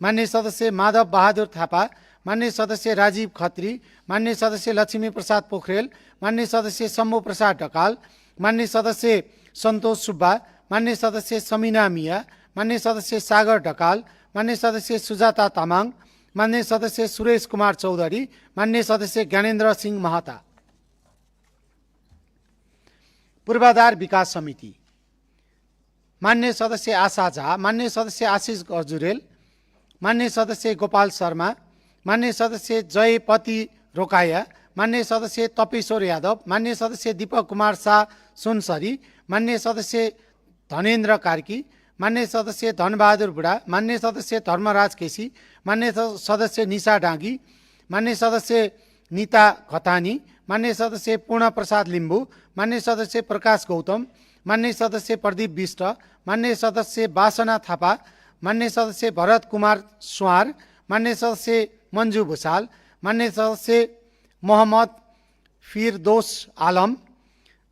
मान्य सदस्य माधव बहादुर थापा, मान्य सदस्य राजीव खत्री, मान्य सदस्य लक्ष्मी प्रसाद पोखरेल, मान्य सदस्य शम्भु प्रसाद ढकाल, मान्य सदस्य सन्तोष सुब्बा, मान्य सदस्य समिना मिया, मान्य सदस्य सागर ढकाल, मान्य सदस्य सुजाता तामाङ, मान्य सदस्य सुरेश कुमार चौधरी, मान्य सदस्य ज्ञानेन्द्र सिंह महता। पूर्वाधार विकास समिति मान्य सदस्य आशा झा, मान्य सदस्य आशिष गजुरेल, मान्य सदस्य गोपाल शर्मा, मान्य सदस्य जयपति रोकाया, मान्य सदस्य तपेश्वर यादव, मान्य सदस्य दीपक कुमार शाह सुनसरी, मान्य सदस्य धनेन्द्र कार्की, मान्य सदस्य धनबहादुर बुढा, मान्य सदस्य धर्मराज केसी, मान्य सदस्य निशा डाँगी, मान्य सदस्य निता खतानी, मान्य सदस्य पूर्ण प्रसाद लिम्बू, मान्य सदस्य प्रकाश गौतम, मान्य सदस्य प्रदीप विष्ट, मान्य सदस्य बासना थापा, मान्य सदस्य भरत कुमार स्वार, मान्य सदस्य मन्जु भूषाल, मान्य सदस्य मोहम्मद फिरदोस आलम,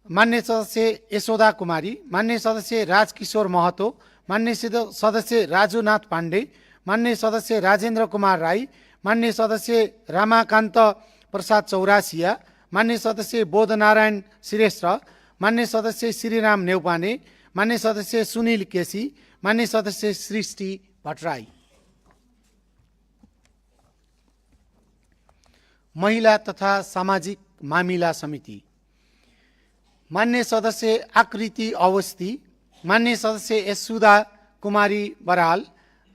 मान्य सदस्य यशोदा कुमारी, मान्य सदस्य राजकिशोर महतो, मान्य सदस्य राजुनाथ पाण्डे, मान्य सदस्य राजेन्द्र कुमार राई, मान्य सदस्य रामाकान्त प्रसाद चौरासिया, मान्य सदस्य बोधनारायण श्रेष्ठ, मान्य सदस्य श्रीराम नेउपाने, मान्य सदस्य सुनिल केसी, मान्य सदस्य सृष्टि भट्टराई। महिला तथा सामाजिक मामिला समिति मान्य सदस्य आकृति अवस्थी, मान्य सदस्य यशुदा कुमारी बराल,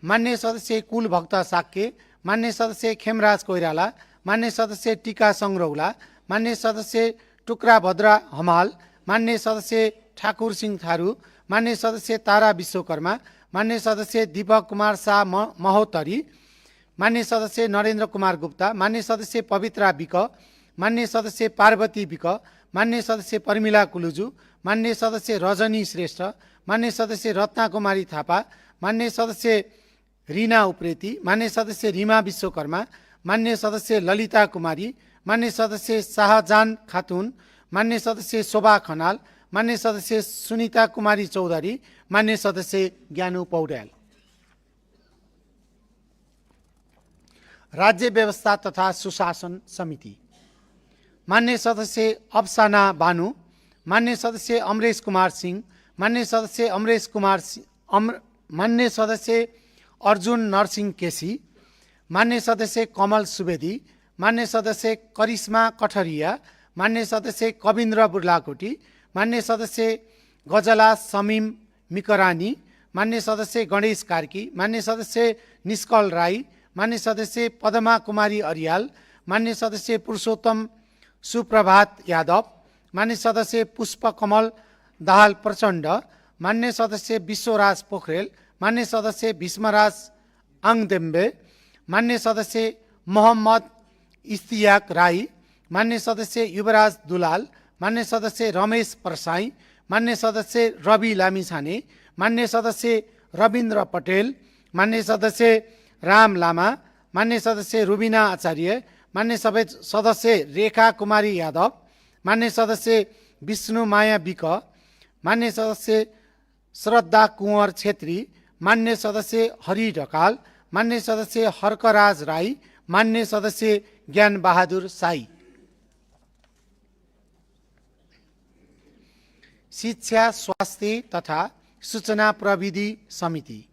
मान्य सदस्य कुलभक्त साक्य, मान्य सदस्य खेमराज कोइराला, मान्य सदस्य टीका सङ्ग्रौला, मान्य सदस्य टुक्रा भद्रा हमाल, मान्य सदस्य ठाकुर सिंह थारू, मान्य सदस्य तारा विश्वकर्मा, मान्य सदस्य दीपक कुमार शाह महोत्तरी, मान्य सदस्य नरेन्द्र कुमार गुप्ता, मान्य सदस्य पवित्रा विक, मान्य सदस्य पार्वती विक, मान्य सदस्य पर्मिला कुलुजु, मान्य सदस्य रजनी श्रेष्ठ, मान्य सदस्य रत्ना कुमारी थापा, मान्य सदस्य रीना उप्रेती, मान्य सदस्य रीमा विश्वकर्मा, मान्य सदस्य ललिता कुमारी, मान्य सदस्य शाहजान खातुन, मान्य सदस्य शोभा खनाल, मान्य सदस्य सुनिता कुमारी चौधरी, मान्य सदस्य ज्ञानु पौड्याल। राज्य व्यवस्था तथा सुशासन समिति मान्य सदस्य अफसाना बानु, मान्य सदस्य अमरेश कुमार सिंह, मान्य सदस्य मान्य सदस्य अर्जुन नरसिंह केसी, मान्य सदस्य कमल सुवेदी, मान्य सदस्य करिश्मा कठरिया, मान्य सदस्य कविन्द्र बुर्लाकोटी, मान्य सदस्य गजला समीम मिकरानी, मान्य सदस्य गणेश कार्की, मान्य सदस्य निष्कल राई, मान्य सदस्य पदमा कुमारी अरियाल, मान्य सदस्य पुरुषोत्तम सुप्रभात यादव, मान्य सदस्य पुष्प कमल दाहाल प्रचण्ड, मान्य सदस्य विश्वराज पोखरेल, मान्य सदस्य भीष्मराज आङदेम्बे, मान्य सदस्य मोहम्मद इस्तियाक राई, मान्य सदस्य युवराज दुलाल, मान्य सदस्य रमेश परसाई, मान्य सदस्य रवि लामिछाने, मान्य सदस्य रविन्द्र पटेल, मान्य सदस्य राम लामा, मान्य सदस्य रुबिना आचार्य, मान्य सदस्य रेखा कुमारी यादव, मान्य सदस्य विष्णु माया विक, मान्य सदस्य श्रद्धा कुँवर छेत्री, मान्य सदस्य हरि ढकाल, मान्य सदस्य हर्कराज राई, मान्य सदस्य ज्ञान बहादुर साई। शिक्षा स्वास्थ्य तथा सूचना प्रविधि समिति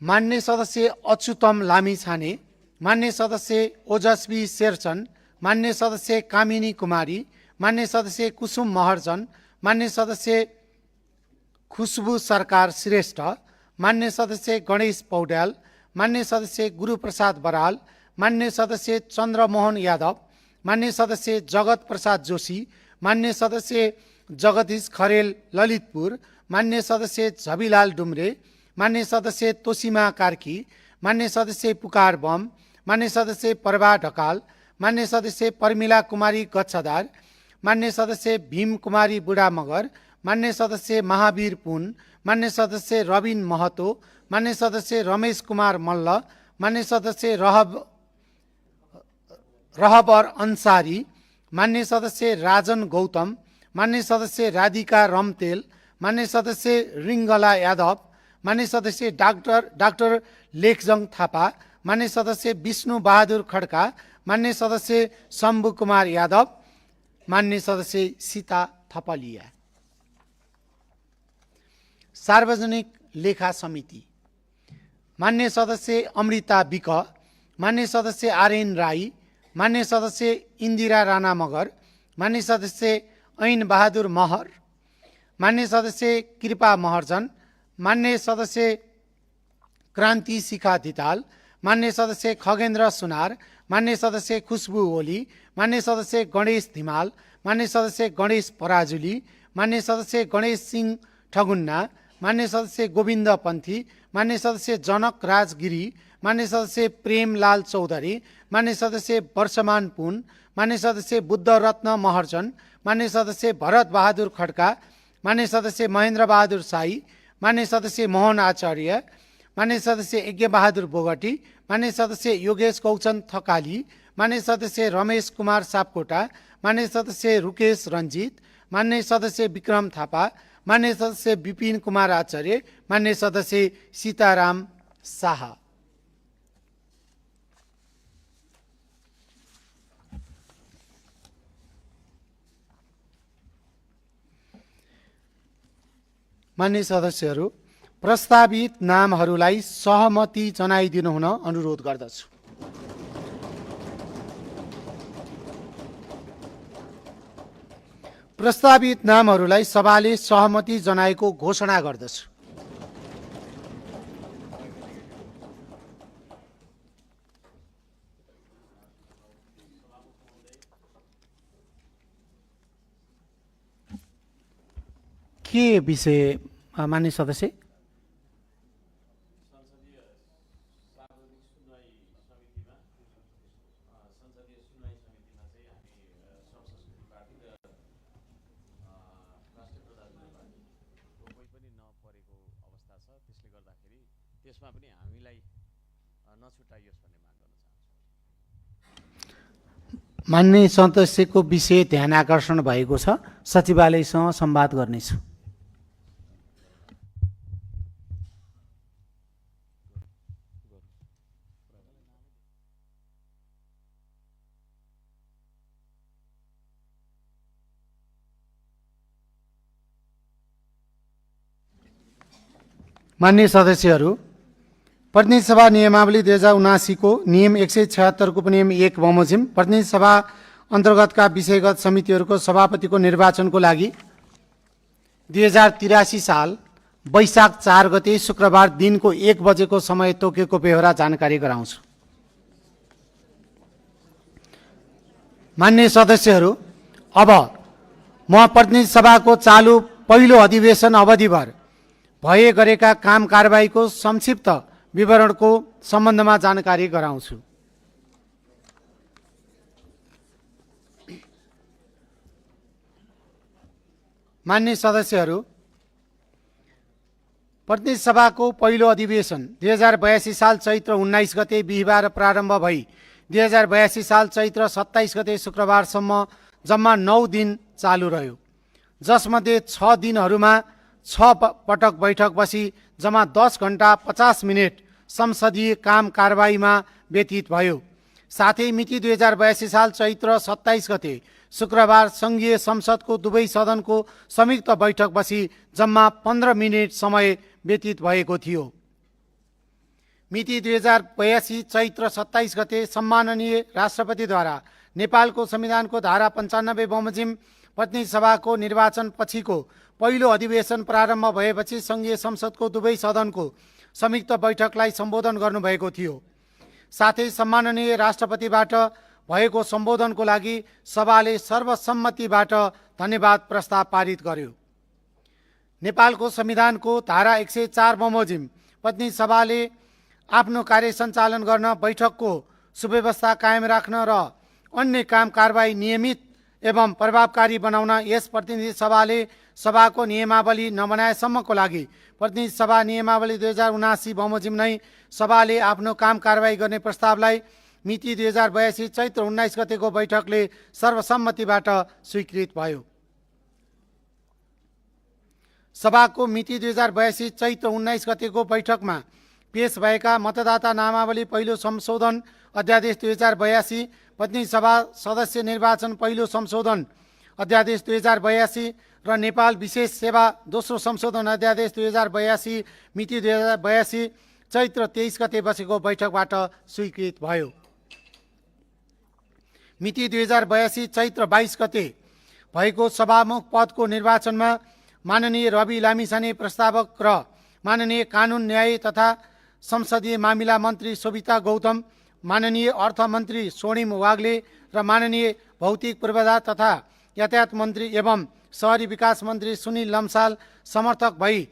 मान्य सदस्य अच्युतम लामिछाने, मान्य सदस्य ओजस्वी शेरचन, मान्य सदस्य कामिनी कुमारी, मान्य सदस्य कुसुम महर्जन, मान्य सदस्य खुशबु सरकार श्रेष्ठ, मान्य सदस्य गणेश पौड्याल, मान्य सदस्य गुरुप्रसाद बराल, मान्य सदस्य चन्द्रमोहन यादव, मान्य सदस्य जगत प्रसाद जोशी, मान्य सदस्य जगदीश खरेल ललितपुर, मान्य सदस्य झबिलाल डुम्रे, मान्य सदस्य तोसिमा कार्की, मान्य सदस्य पुकार बम, मान्य सदस्य प्रभा ढकाल, मान्य सदस्य पर्मिला कुमारी गच्छदार, मान्य सदस्य भीम कुमारी बुढा मगर, मान्य सदस्य महावीर पुन, मान्य सदस्य रविन महतो, मान्य सदस्य रमेश कुमार मल्ल, मान्य सदस्य रहबर अन्सारी, मान्य सदस्य राजन गौतम, मान्य सदस्य राधिका रम्तेल, मान्य सदस्य रिङ्गला यादव, मान्य सदस्य डाक्टर लेखजङ थापा, मान्य सदस्य विष्णु बहादुर खड्का, मान्य सदस्य शम्भु कुमार यादव, मान्य सदस्य सीता थपलिया। सार्वजनिक लेखा समिति मान्य सदस्य अमृता विक, मान्य सदस्य आर्यन राई, मान्य सदस्य इन्दिरा राणा मगर, मान्य सदस्य ऐन बहादुर महर, मान्य सदस्य कृपा महर्जन, मान्य सदस्य क्रान्ति शिखा धिताल, मान्य सदस्य खगेन्द्र सुनार, मान्य सदस्य खुशबु ओली, मान्य सदस्य गणेश धिमाल, मान्य सदस्य गणेश पराजुली, मान्य सदस्य गणेश सिंह ठगुन्ना, मान्य सदस्य गोविन्द पन्थी, मान्य सदस्य जनक राज गिरी, मान्य सदस्य प्रेमलाल चौधरी, मान्य सदस्य वर्षमान पुन, मान्य सदस्य बुद्धरत्न महर्जन, मान्य सदस्य भरत बहादुर खड्का, मान्य सदस्य महेन्द्र बहादुर साई, मान्य सदस्य मोहन आचार्य, मान्य सदस्य यज्ञ बहादुर बोगटी, मान्य सदस्य योगेश कौचन थकाली, मान्य सदस्य रमेश कुमार सापकोटा, मान्य सदस्य रुकेश रञ्जित, मान्य सदस्य विक्रम थापा, मान्य सदस्य विपिन कुमार आचार्य, मान्य सदस्य सीताराम शाह। मान्य सदस्यहरू, प्रस्तावित नामहरूलाई सहमति जनाइदिनु हुन अनुरोध गर्दछु। प्रस्तावित नामहरूलाई सभाले सहमति जनाएको घोषणा गर्दछु। के विषय मान्य सदस्य? मान्य सदस्यको विषय ध्यान आकर्षण भएको छ, सचिवालयसँग संवाद गर्नेछु। मान्य सदस्यहरू, प्रतिनिधि सभा नियमावली 2079 को नियम 176 को नियम 1 बमोजिम प्रतिनिधि सभा अन्तर्गतका विषयगत समितिहरूको सभापतिको निर्वाचनको लागि 2083 साल वैशाख 4 गते शुक्रबार दिनको 1 बजेको समय तोकेको बेहोरा जानकारी गराउँछु। मान्य सदस्यहरू, अब म प्रतिनिधि सभाको चालु पहिलो अधिवेशन अवधिभर भए गरेका काम कारबाहीको संक्षिप्त विवरणको सम्बन्धमा जानकारी गराउँछु। मान्य सदस्यहरू, प्रतिनिधि सभाको पहिलो अधिवेशन 2082 साल चैत्र 19 गते बिहिबार प्रारम्भ भई 2082 साल चैत्र 27 गते शुक्रबारसम्म जम्मा 9 दिन चालु रह्यो, जसमध्ये 6 दिनहरूमा 6 पटक बैठक बसी जम्मा 10 घण्टा 50 मिनट संसदीय काम कारबाहीमा व्यतीत भयो। साथै मिति 2082 साल चैत्र 27 गते शुक्रबार संघीय संसदको दुवै सदनको संयुक्त बैठक बसी जम्मा 15 मिनट समय व्यतीत भएको थियो। मिति 2082 चैत्र 27 गते सम्माननीय राष्ट्रपतिद्वारा नेपालको संविधानको धारा 95 बमोजिम प्रतिनिधि सभाको निर्वाचन पछिको पहिलो अधिवेशन प्रारम्भ भएपछि संघीय संसदको दुवै सदनको संयुक्त बैठकलाई सम्बोधन गर्नुभएको थियो। साथै सम्माननीय राष्ट्रपतिबाट भएको सम्बोधनको लागि सभाले सर्वसम्मतिबाट धन्यवाद प्रस्ताव पारित गर्यो। नेपालको संविधानको धारा 104 बमोजिम प्रतिनिधि सभाले आफ्नो कार्य सञ्चालन गर्न, बैठकको सुव्यवस्था कायम राख्न र अन्य काम कारबाही नियमित एवं प्रभावकारी बनाउन यस प्रतिनिधि सभाले सभाको नियमावली नबनाएसम्मको लागि प्रतिनिधि सभा नियमावली 2079 बमोजिम नै सभाले आफ्नो काम कारबाही गर्ने प्रस्तावलाई मिति 2082 चैत्र 19 गतेको बैठकले सर्वसम्मतिबाट स्वीकृत भयो। सभाको मिति 2082 चैत्र 19 गतेको बैठकमा पेश भएका मतदाता नामावली पहिलो संशोधन अध्यादेश 2082, प्रतिनिधि सभा सदस्य निर्वाचन पहिलो संशोधन अध्यादेश 2082 र नेपाल विशेष सेवा दोस्रो संशोधन अध्यादेश 2082 मिति 2082 चैत्र 23 गते बसेको बैठकबाट स्वीकृत भयो। मिति 2082 चैत्र 22 गते भएको सभामुख पदको निर्वाचनमा माननीय रवि लामिछाने प्रस्तावक र माननीय कानुन न्याय तथा संसदीय मामिला मन्त्री शोभिता गौतम, माननीय अर्थमन्त्री स्वर्णिम वाग्ले र माननीय भौतिक पूर्वाधार तथा यातायात मन्त्री एवं शहरी विकास मन्त्री सुनिल लम्साल समर्थक भई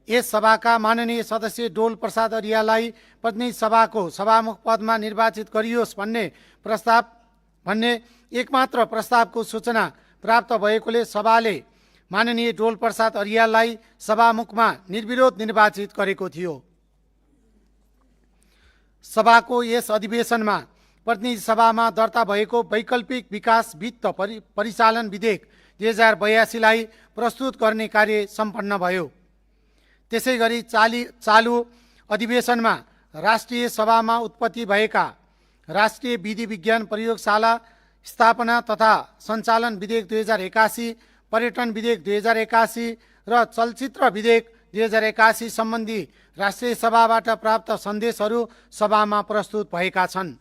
यस सभाका माननीय सदस्य डोल प्रसाद अरियालाई प्रतिनिधि सभाको सभामुख पदमा निर्वाचित गरियोस् भन्ने एकमात्र प्रस्तावको सूचना प्राप्त भएकोले सभाले माननीय डोल प्रसाद अरियाललाई सभामुखमा निर्विरोध निर्वाचित गरेको थियो। सभाको यस अधिवेशनमा प्रतिनिधि सभामा दर्ता भएको वैकल्पिक विकास वित्त परिचालन विधेयक 2082 लाई प्रस्तुत गर्ने कार्य सम्पन्न भयो। त्यसै गरी चालु अधिवेशनमा राष्ट्रिय सभामा उत्पत्ति भएका राष्ट्रिय विधि विज्ञान प्रयोगशाला स्थापना तथा सञ्चालन विधेयक 2081, पर्यटन विधेयक 2081 र चलचित्र विधेयक 2081 सम्बन्धी राष्ट्रिय सभाबाट प्राप्त सन्देशहरू सभामा प्रस्तुत भएका छन्।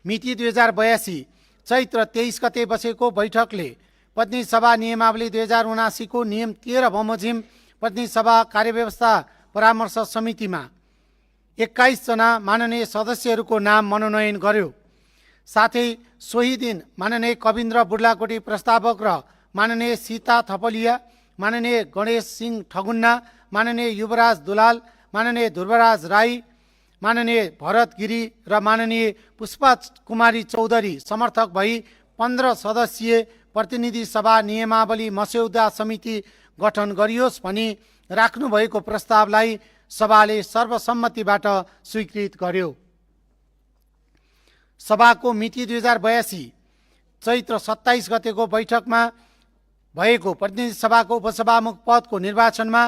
मिति 2082 चैत्र 23 गते बसेको बैठकले प्रतिनिधि सभा नियमावली 2079 को नियम 13 बमोजिम प्रतिनिधि सभा कार्यव्यवस्था परामर्श समितिमा 21 जना माननीय सदस्यहरूको नाम मनोनयन गर्यो। साथै सोही दिन माननीय कविन्द्र बुर्लाकोटी प्रस्तावक र माननीय सीता थपलिया, माननीय गणेश सिंह ठगुन्ना, माननीय युवराज दुलाल, माननीय ध्रुवराज राई, माननीय भरत गिरी र माननीय पुष्पा कुमारी चौधरी समर्थक भई 15 सदस्यीय प्रतिनिधि सभा नियमावली मस्यौदा समिति गठन गरियोस् भनी राख्नुभएको प्रस्तावलाई सभाले सर्वसम्मतिबाट स्वीकृत गर्यो। सभाको मिति 2082 चैत्र 27 गतेको बैठकमा भएको प्रतिनिधि सभाको उपसभामुख पदको निर्वाचनमा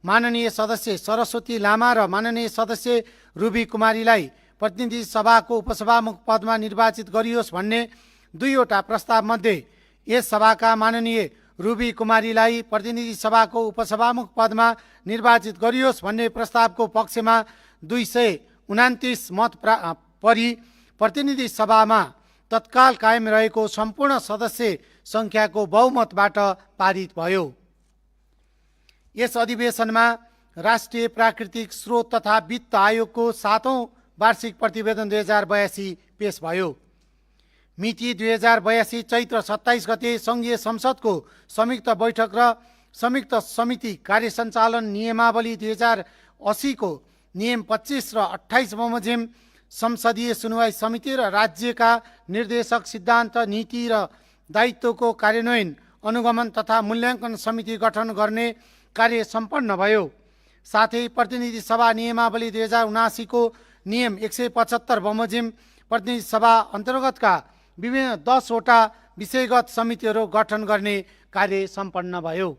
माननीय सदस्य सरस्वती लामा र माननीय सदस्य रुबी कुमारीलाई प्रतिनिधि सभाको उपसभामुख पदमा निर्वाचित गरियोस् भन्ने दुईवटा प्रस्ताव मध्ये यस सभाका माननीय रुबी कुमारीलाई प्रतिनिधि सभाको उपसभामुख पदमा निर्वाचित गरियोस् भन्ने प्रस्तावको पक्षमा 229 मत परि प्रतिनिधि सभामा तत्काल कायम रहेको सम्पूर्ण सदस्य संख्याको बहुमतबाट पारित भयो। यस अधिवेशनमा राष्ट्रिय प्राकृतिक स्रोत तथा वित्त आयोगको 7औं वार्षिक प्रतिवेदन 2082 पेश भयो। मिति 2082 चैत्र 27 गते संघीय संसदको संयुक्त बैठक र संयुक्त समिति कार्य सञ्चालन नियमावली 2080 को नियम 25 र 28 बमोजिम संसदीय सुनवाई समिति र राज्यका निर्देशक सिद्धान्त नीति र दायित्वको कार्यान्वयन अनुगमन तथा मूल्याङ्कन समिति गठन गर्ने कार्य सम्पन्न भयो। साथै प्रतिनिधि सभा नियमावली 2079 को नियम 175 बमोजिम प्रतिनिधि सभा अन्तर्गतका विभिन्न 10 वटा विषयगत समितिहरू गठन गर्ने कार्य सम्पन्न भयो।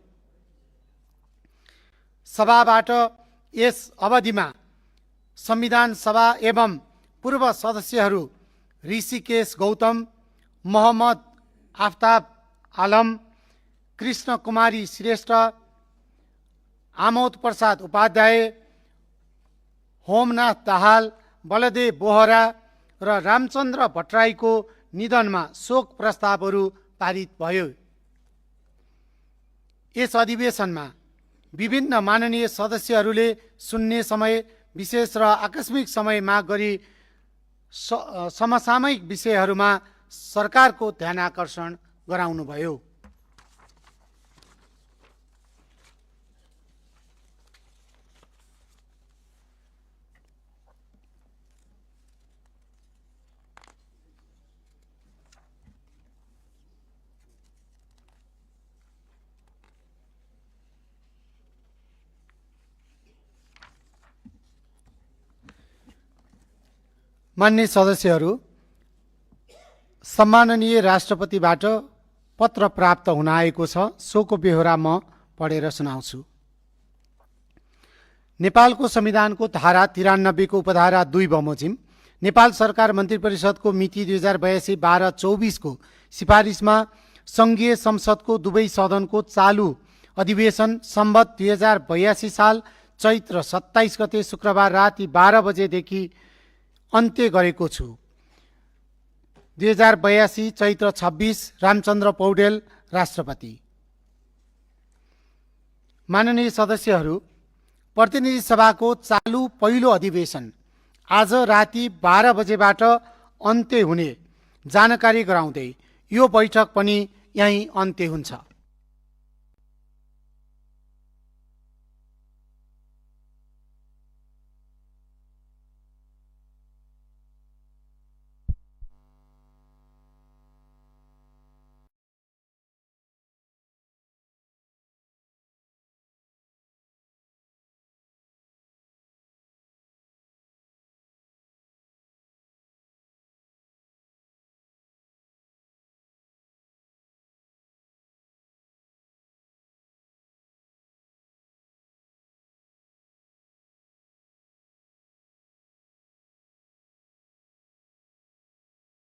सभाबाट यस अवधिमा संविधान सभा एवं पूर्व सदस्यहरू ऋषिकेश गौतम, मोहम्मद आफ्ताब आलम, कृष्ण कुमारी श्रेष्ठ, आमोद प्रसाद उपाध्याय, होमनाथ दाहाल, बलदेव बोहरा र रामचन्द्र भट्टराईको निधनमा शोक प्रस्तावहरू पारित भयो। यस अधिवेशनमा विभिन्न माननीय सदस्यहरूले शून्य समय, विशेष र आकस्मिक समय माग गरी समसामयिक विषयहरूमा सरकारको ध्यानाकर्षण गराउनुभयो। मान्य सदस्यहरू, सम्माननीय राष्ट्रपतिबाट पत्र प्राप्त हुन आएको छ। सोको बेहोरा म पढेर सुनाउँछु। नेपालको संविधानको धारा 93 को उपधारा 2 बमोजिम नेपाल सरकार मन्त्री परिषदको मिति 2082-12-24 को सिफारिसमा संघीय संसदको दुवै सदनको चालू अधिवेशन सम्बत 2082 साल चैत्र 27 गते शुक्रबार राति 12 बजेदेखि अन्त्य गरेको छु। 2082 चैत्र 26 रामचन्द्र पौडेल राष्ट्रपति। माननीय सदस्यहरू, प्रतिनिधि सभाको चालू पहिलो अधिवेशन आज राति 12 बजेबाट अन्त्य हुने जानकारी गराउँदै यो बैठक पनि यही अन्त्य हुन्छ।